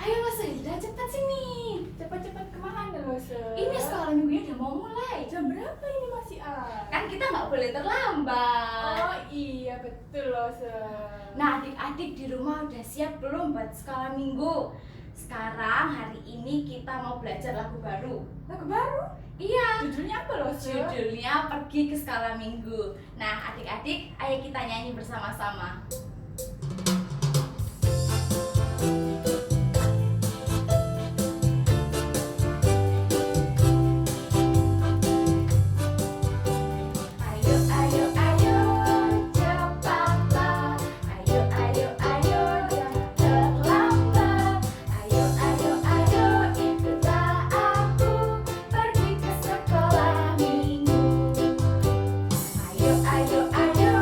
Ayo Lo Hilda, cepat sini. Cepat-cepat kemana lo, Ini sekolah minggunya udah mau mulai. Jam berapa ini masih Kan kita nggak boleh terlambat. Oh iya betul lo, Nah adik-adik di rumah udah siap belum buat sekolah minggu? Sekarang hari ini kita mau belajar lagu baru. Lagu baru? Iya. Judulnya apa lo, Judulnya Pergi ke Sekolah Minggu. Nah adik-adik, ayo kita nyanyi bersama-sama. Ayo, ayo, ayo, cepatlah. Ayo, ayo, ayo, jangan terlambat. Ayo, ayo, ayo, ikutlah aku pergi ke sekolah minggu. Ayo, ayo, ayo,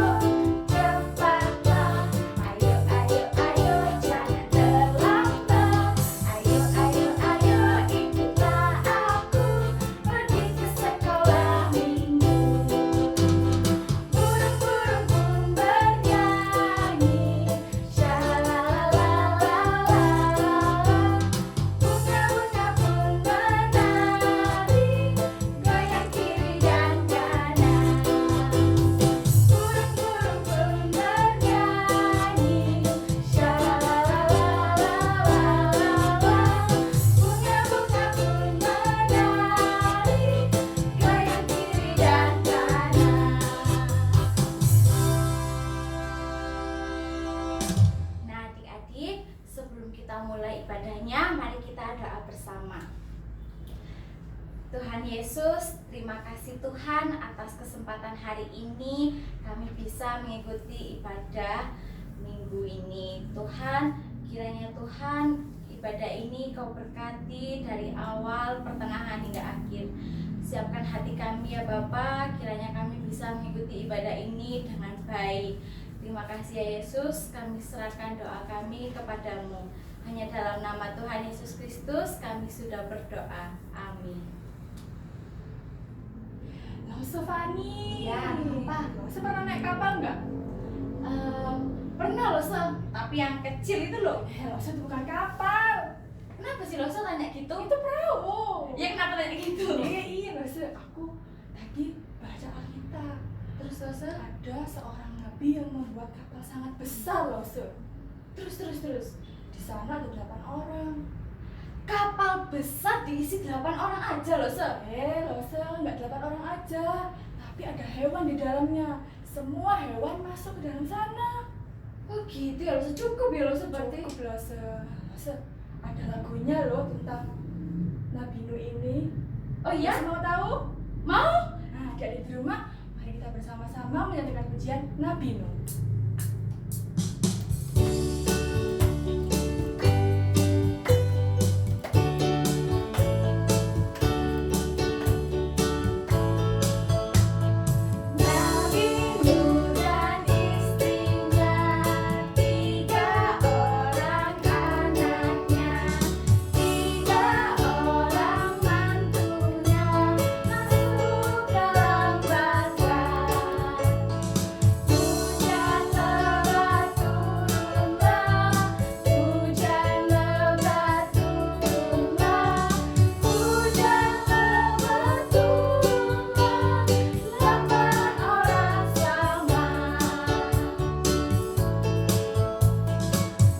cepatlah. Ayo, ayo, ayo, jangan terlambat. Ayo, ayo, ayo, ikutlah aku pergi ke sekolah minggu. Burung-burung pun bernyanyi, shalalalalala. Bunga-bunga pun menari, goyang kiri dan kanan. Burung-burung pun bernyanyi, shalalalalala. Bunga-bunga pun menari, goyang kiri dan kanan. Nah adik-adik, sebelum kita mulai ibadahnya, mari kita doa bersama. Tuhan Yesus, terima kasih Tuhan atas kesempatan hari ini kami bisa mengikuti ibadah minggu ini. Tuhan, kiranya Tuhan ibadah ini Kau berkati dari awal, pertengahan hingga akhir. Siapkan hati kami ya Bapa, kiranya kami bisa mengikuti ibadah ini dengan baik. Terima kasih ya Yesus, kami serahkan doa kami kepadamu. Hanya dalam nama Tuhan Yesus Kristus kami sudah berdoa. Amin. Lo Fani. Ya, apa? Lo pernah naik kapal nggak? Pernah loh Sel, tapi yang kecil itu loh. Lo itu bukan kapal. Kenapa sih lo Sel tanya gitu? Itu perahu. Ya kenapa tanya gitu? Iya lo, aku tadi baca Alkitab. Terus lo Sel? Ada seorang nabi yang membuat kapal sangat besar lo, Terus. Di sana ada 8 orang. Kapal besar diisi 8 orang aja loh Sel. Lo, nggak 8 orang aja, tapi ada hewan di dalamnya. Semua hewan masuk ke dalam sana. Oh gitu ya lo Sel, cukup ya lo Sel berarti. Cukup lo, ada lagunya lo tentang Nabi Nuh ini. Oh iya? Masih mau tahu? Mau? Nah, jadi di rumah, mari kita bersama-sama menyanyikan pujian Nabi Nuh. Nabi Nuh dan istrinya, 3 orang anaknya, 3 orang mantunya masuk dalam batan. Hujan lebat turunlah, hujan lebat turunlah, hujan lebat turunlah, 8 orang selamat.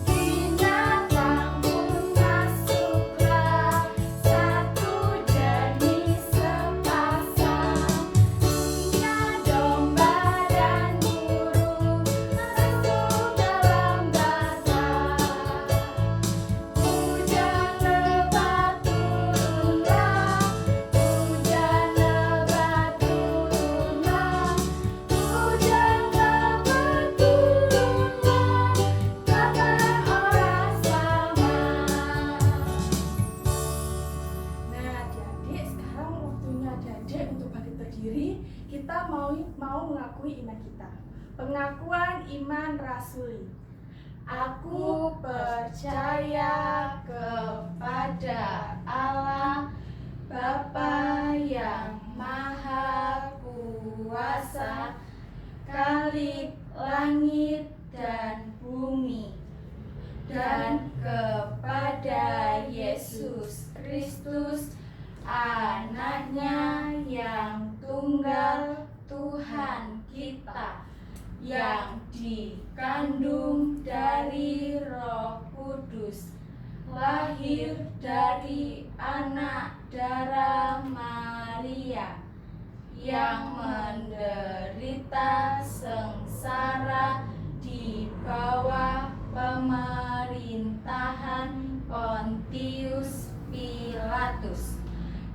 Binatang pun masuklah, 1 jenis sepasang. Singa, domba, dan burung masuk dalam batan. Hujan lebat turunlah, hujan lebat turunlah, hujan lebat turunlah, 8 orang selamat. Nah, adik-adik, sekarang waktunya adik-adik untuk bangkit berdiri. Kita mau mengakui iman kita. Pengakuan iman rasuli. Aku percaya kepada Allah Bapa yang Maha Kuasa, Khalik langit dan bumi. dan kepada Yesus Kristus, Anaknya yang tunggal Tuhan kita, yang dikandung dari Roh Kudus, lahir dari anak darah Maria, yang menderita sengsara di bawah pemerintahan Pontius Pilatus,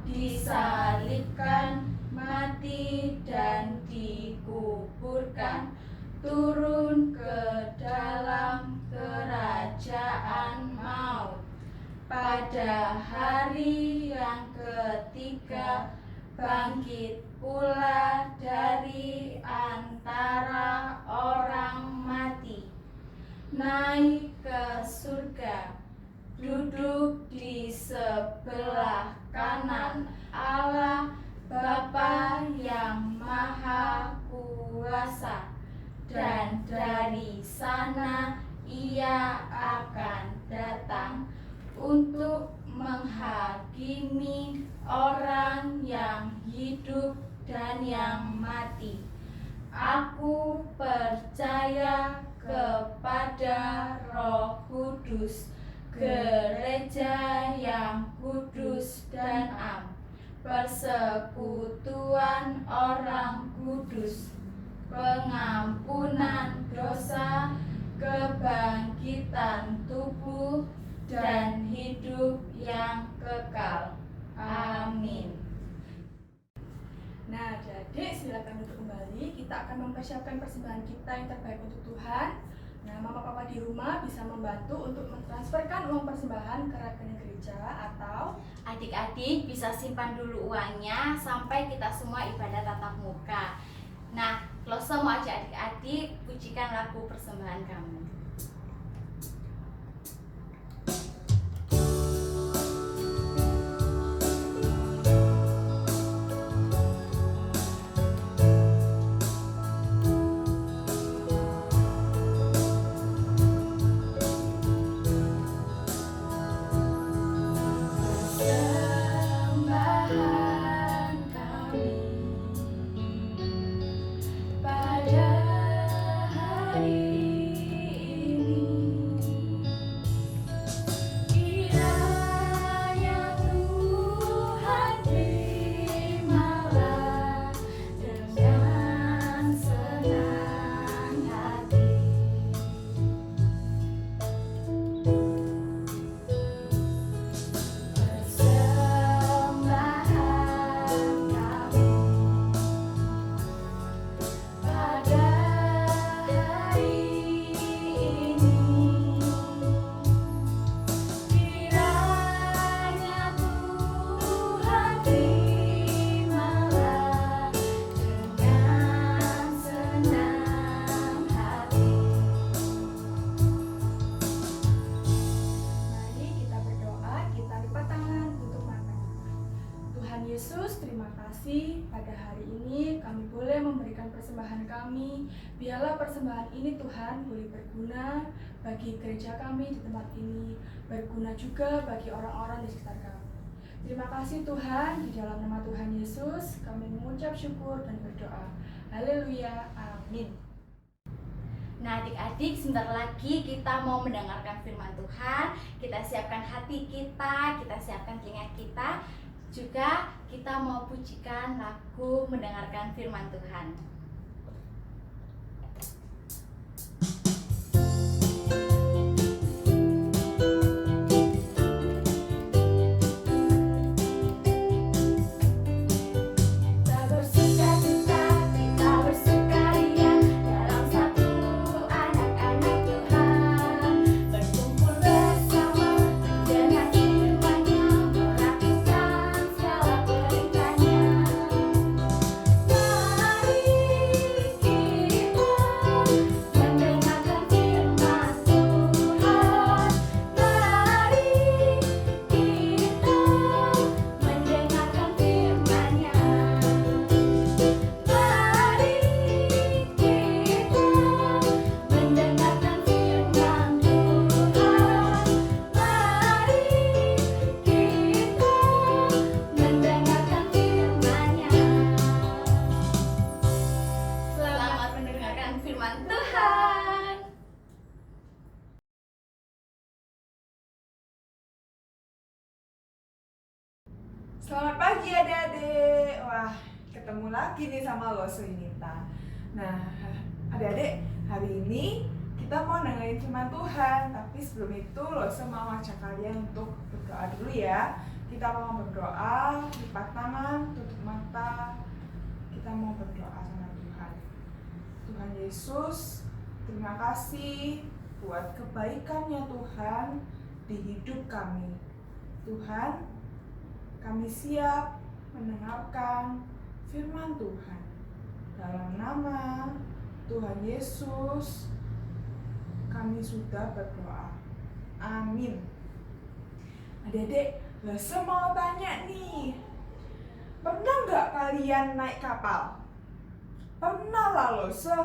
disalibkan, mati, dan dikuburkan, turun ke dalam kerajaan maut. Pada hari yang ketiga bangkit pula dari antara orang mati, naik ke surga, duduk di sebelah kanan Allah Bapa yang Maha Kuasa, dan dari sana Ia akan datang untuk menghakimi orang yang hidup dan yang mati. Aku percaya kepada Roh Kudus, gereja yang kudus dan am, persekutuan orang kudus, pengampunan dosa, kebangkitan tubuh, dan hidup yang kekal. Amin. Nah, jadi silakan duduk kembali. Kita akan mempersiapkan persembahan kita yang terbaik untuk Tuhan. Nah, mama papa di rumah bisa membantu untuk mentransferkan uang persembahan ke rekening gereja, atau adik-adik bisa simpan dulu uangnya sampai kita semua ibadah tatap muka. Nah, kalau semua adik-adik, pujikan lagu persembahan kamu. Yesus, terima kasih pada hari ini kami boleh memberikan persembahan kami. Biarlah persembahan ini Tuhan boleh berguna bagi gereja kami di tempat ini, berguna juga bagi orang-orang di sekitar kami. Terima kasih Tuhan, di dalam nama Tuhan Yesus kami mengucap syukur dan berdoa. Haleluya, amin. Nah, adik-adik, sebentar lagi kita mau mendengarkan firman Tuhan. Kita siapkan hati kita siapkan telinga kita. Juga kita mau pujikan lagu mendengarkan firman Tuhan. Mari Selamat pagi adik-adik. Wah, ketemu lagi nih sama Lose Yunita. Nah, adik-adik, hari ini kita mau dengerin firman Tuhan. Tapi sebelum itu Lose mau ajak kalian untuk berdoa dulu ya. Kita mau berdoa, lipat tangan, tutup mata. Kita mau berdoa sama Tuhan. Tuhan Yesus, terima kasih buat kebaikannya Tuhan di hidup kami. Tuhan, kami siap mendengarkan firman Tuhan. Dalam nama Tuhan Yesus, kami sudah berdoa. Amin. Adik-adik, Lose mau tanya nih, pernah nggak kalian naik kapal? Pernah lah Lose.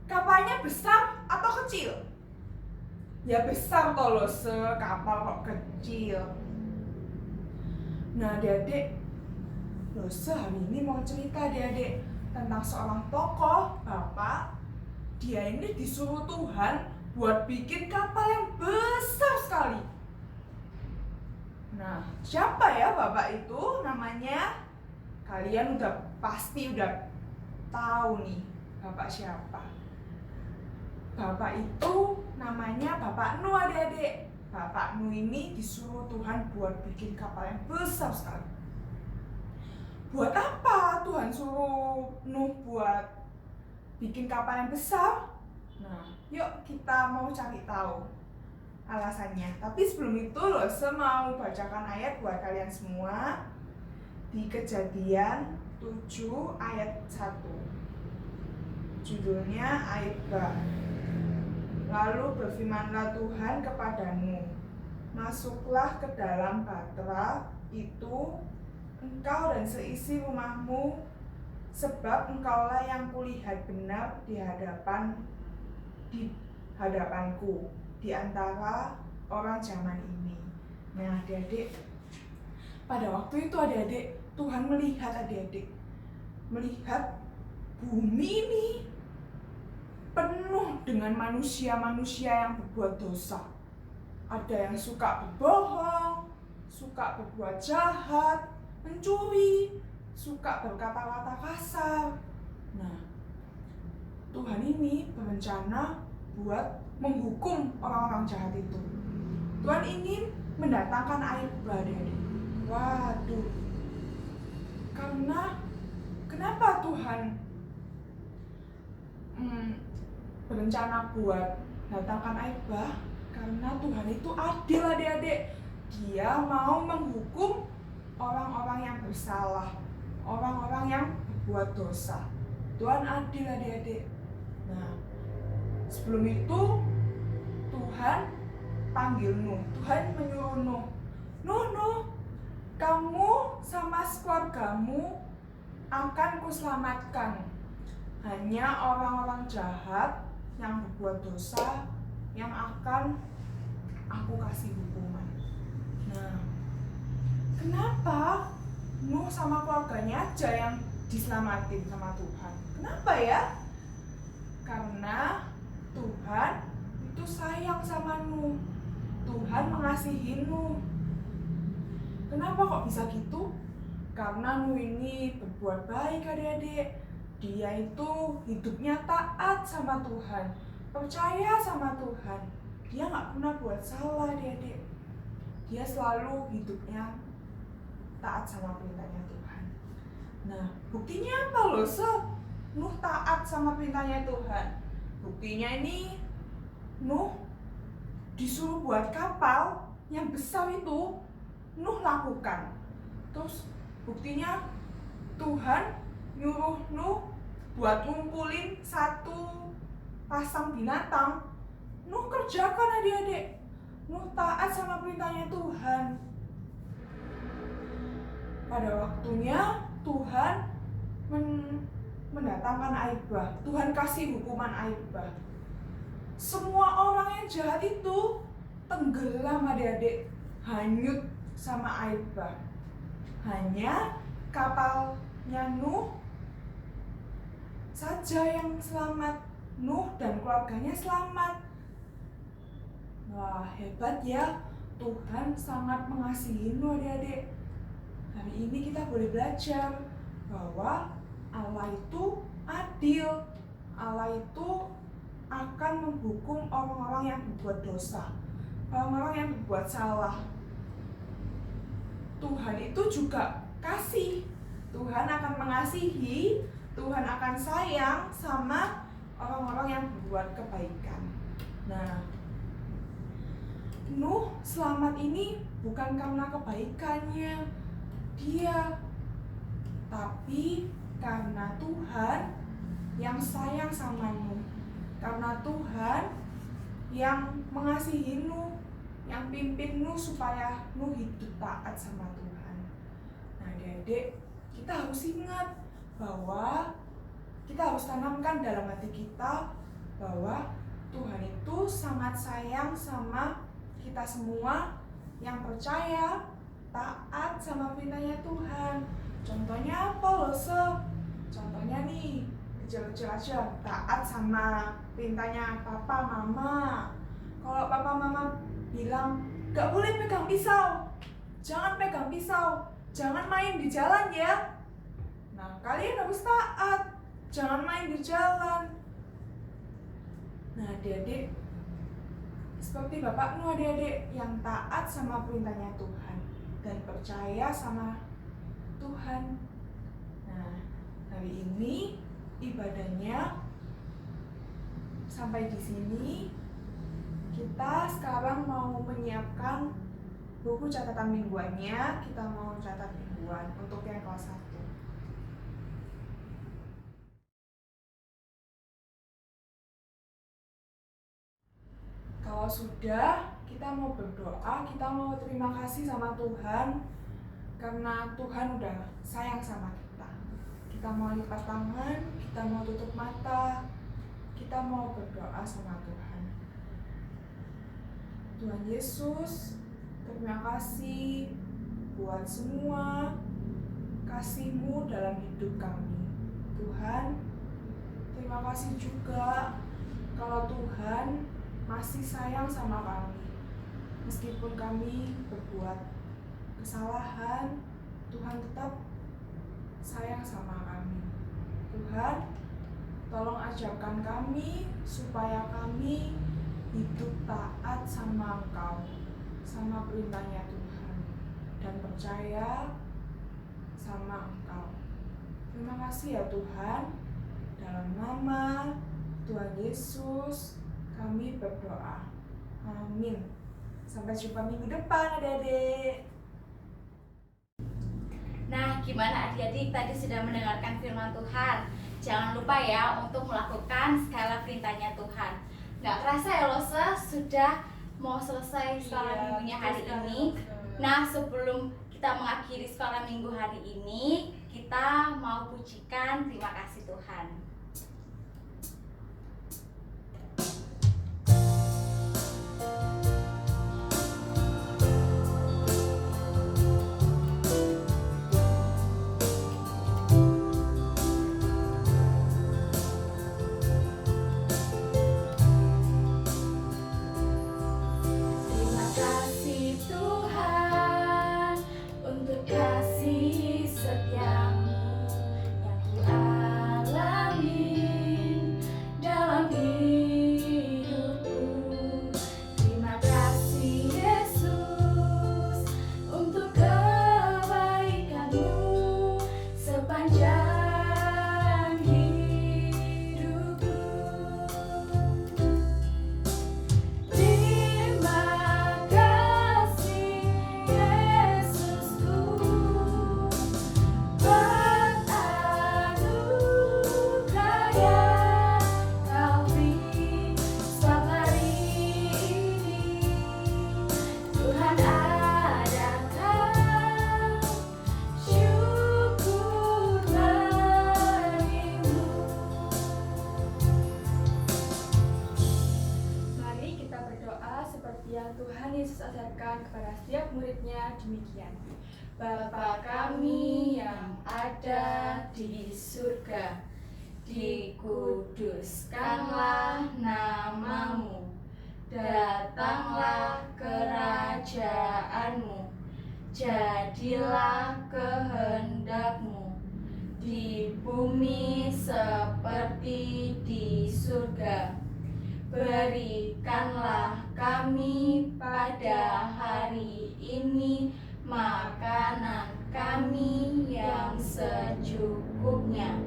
Kapalnya besar atau kecil? Ya besar toh Lose, kapal kok kecil. Nah adik-adik, Lose hari ini mau cerita adik-adik tentang seorang tokoh, bapak. Dia ini disuruh Tuhan buat bikin kapal yang besar sekali. Nah, siapa ya bapak itu namanya? Kalian pasti udah tahu nih bapak siapa. Bapak itu namanya Bapak Nuh adik-adik. Bapak Nuh ini disuruh Tuhan buat bikin kapal yang besar sekali. Buat apa Tuhan suruh Nuh buat bikin kapal yang besar? Nah, yuk kita mau cari tahu alasannya. Tapi sebelum itu Lose mau bacakan ayat buat kalian semua di Kejadian 7 ayat 1. Judulnya Aibah. Lalu berfirmanlah Tuhan kepada Nuh, masuklah ke dalam bahtera itu, engkau dan seisi rumahmu, sebab engkaulah yang kulihat benar di hadapanku di antara orang zaman ini. Nah adik-adik, pada waktu itu adik-adik, Tuhan melihat bumi ini penuh dengan manusia-manusia yang berbuat dosa. Ada yang suka berbohong, suka berbuat jahat, mencuri, suka berkata-kata kasar. Nah, Tuhan ini berencana buat menghukum orang-orang jahat itu. Tuhan ingin mendatangkan air badai. Waduh. Kenapa Tuhan berencana buat datangkan aibah? Karena Tuhan itu adil adik-adik. Dia mau menghukum orang-orang yang bersalah, orang-orang yang berbuat dosa. Tuhan adil adik-adik. Nah, sebelum itu Tuhan panggil Nuh. Tuhan menyuruh Nuh, Nuh, kamu sama keluargamu akan kuselamatkan. Hanya orang-orang jahat yang berbuat dosa yang akan aku kasih hukuman. Nah, kenapa Nuh sama keluarganya aja yang diselamatin sama Tuhan? Kenapa ya? Karena Tuhan itu sayang sama Nuh. Tuhan mengasihi Nuh. Kenapa kok bisa gitu? Karena Nuh ini berbuat baik adik-adik. Dia itu hidupnya taat sama Tuhan, percaya sama Tuhan. Dia gak pernah buat salah adik-adik. Dia selalu hidupnya taat sama perintahnya Tuhan. Nah, buktinya apa loh? Nuh taat sama perintahnya Tuhan. Buktinya ini Nuh disuruh buat kapal yang besar itu, Nuh lakukan. Terus buktinya Tuhan nyuruh Nuh buat ngumpulin satu pasang binatang. Nuh kerjakan adik-adik. Nuh taat sama perintahnya Tuhan. Pada waktunya Tuhan mendatangkan aibah. Tuhan kasih hukuman aibah. Semua orang yang jahat itu tenggelam adik-adik, hanyut sama aibah. Hanya kapalnya Nuh saja yang selamat. Nuh dan keluarganya selamat. Wah, hebat ya. Tuhan sangat mengasihi Nuh adik-adik. hari ini kita boleh belajar bahwa Allah itu adil. Allah itu akan menghukum orang-orang yang berbuat dosa, orang-orang yang berbuat salah. Tuhan itu juga kasih. Tuhan akan mengasihi, Tuhan akan sayang sama orang-orang yang berbuat kebaikan. Nah, Nuh selamat ini bukan karena kebaikannya dia, tapi karena Tuhan yang sayang sama Nuh, karena Tuhan yang mengasihi Nuh, yang pimpin Nuh supaya Nuh hidup taat sama Tuhan. Nah, adik-adik, kita harus ingat bahwa kita harus tanamkan dalam hati kita bahwa Tuhan itu sangat sayang sama kita semua yang percaya, taat sama perintahnya Tuhan. Contohnya apa loh, Contohnya nih, kecil-kecil aja, taat sama perintahnya papa, mama. Kalau papa, mama bilang, gak boleh pegang pisau, jangan pegang pisau, jangan main di jalan ya. Nah, kalian harus taat, jangan main di jalan. Nah, adik-adik, seperti Bapak Nuh, adik-adik yang taat sama perintahnya Tuhan dan percaya sama Tuhan. Nah, hari ini ibadahnya sampai di sini. Kita sekarang mau menyiapkan buku catatan mingguannya. Kita mau catat mingguan untuk yang kelas 1. Kalau sudah, kita mau berdoa, kita mau terima kasih sama Tuhan karena Tuhan udah sayang sama kita. Kita mau lipat tangan, kita mau tutup mata, kita mau berdoa sama Tuhan. Tuhan Yesus, terima kasih buat semua kasih-Mu dalam hidup kami. Tuhan, terima kasih juga kalau Tuhan masih sayang sama kami. Meskipun kami berbuat kesalahan, Tuhan tetap sayang sama kami. Tuhan, tolong ajarkan kami supaya kami hidup taat sama Engkau, sama perintahnya Tuhan, dan percaya sama Engkau. Terima kasih ya Tuhan. Dalam nama Tuhan Yesus kami berdoa. Amin. Sampai jumpa minggu depan, adik-adik. Nah, gimana adik-adik tadi sudah mendengarkan firman Tuhan? Jangan lupa ya untuk melakukan segala perintahnya Tuhan. Nggak kerasa ya Lose, sudah mau selesai sekolah minggunya hari ini. Nah, sebelum kita mengakhiri sekolah minggu hari ini, kita mau pujikan terima kasih Tuhan. Tuhan Yesus ajarkan kepada setiap muridnya demikian. Bapa kami yang ada di surga, dikuduskanlah namamu, datanglah kerajaanmu, jadilah kehendak-Mu di bumi seperti di surga. Berikanlah kami pada hari ini makanan kami yang secukupnya,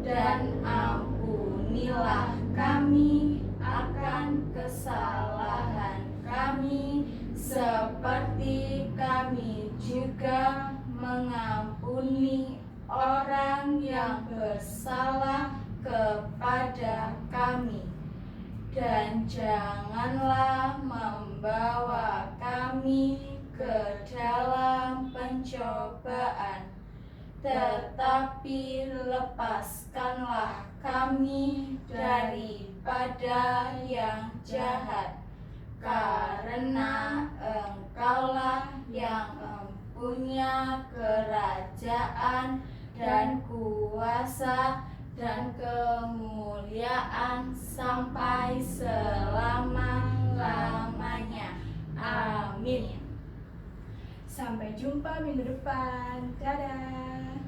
dan ampunilah kami akan kesalahan kami seperti kami juga mengampuni orang yang bersalah kepada kami. Dan janganlah membawa kami ke dalam pencobaan, tetapi lepaskanlah kami daripada yang jahat, karena Engkaulah yang mempunyai kerajaan dan kuasa dan kemuliaan sampai selama-lamanya. Amin. Sampai jumpa minggu depan. Dadah.